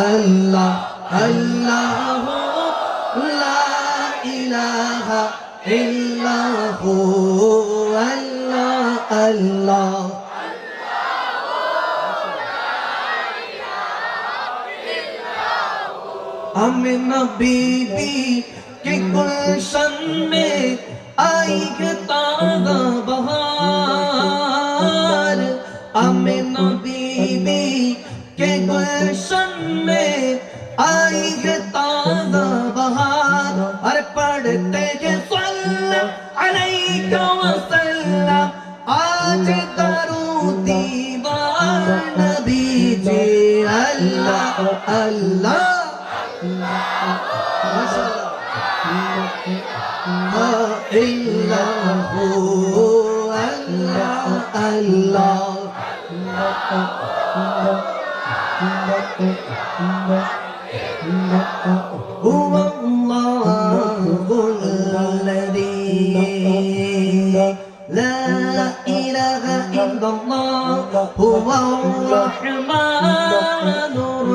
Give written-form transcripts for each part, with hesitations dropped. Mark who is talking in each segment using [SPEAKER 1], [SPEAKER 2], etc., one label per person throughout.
[SPEAKER 1] আল্লাহ আল্লাহু লা ইলাহা ইল্লাহু আল্লাহ আল্লাহ आमिना बीबी के गुलशन में आई है ताज़ा बहार आमिना बीबी के गुलशन में आई है ताज़ा बहार और पढ़ते हैं सल्लल्लाहु अलैहि वसल्लम आज दरूदी नबी जी अल्लाह अल्लाह इल्लल्लाहु अल्लाह अल्लाह हुवा अल्लाहुल्लज़ी ला इलाहा इल्लल्लाह हुवा अर्रहमानुर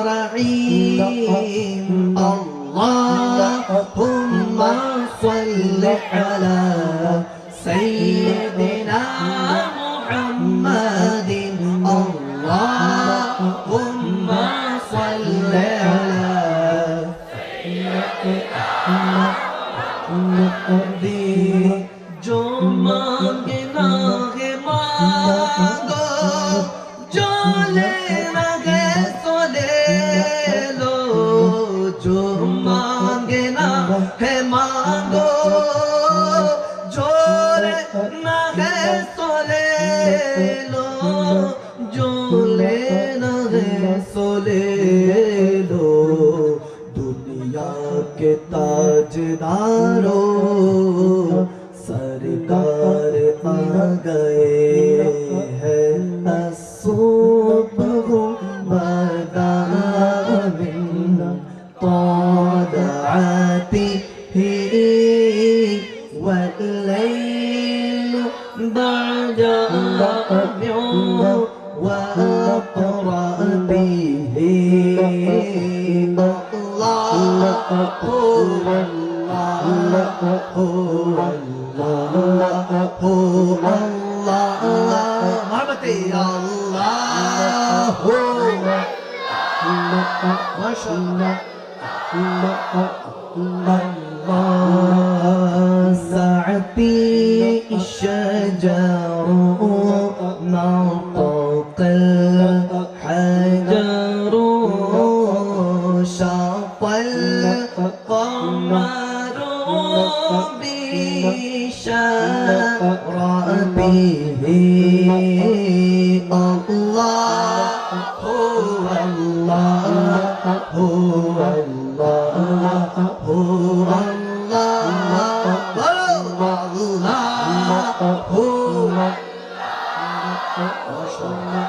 [SPEAKER 1] रहीम اللهم صل على سيدنا محمد اللهم صل على سيدنا محمد जो मांगना है मांगो जो लेना है सो ले लो जो मांगना है मांगो जो लेना है सो ले लो जो लेना है सो ले लो दुनिया के ताजदारों सरकार आ गए हैं असुबह बदा मिन طالعته والليل بعد رابع وأقرأ به الله هو الله هو الله هو الله مرحبتي الله ما شاء الله سعتي الشجر نطق الحجر شط القمر بشرته الله هو الله هو الله هو الله الله هو ما شاء الله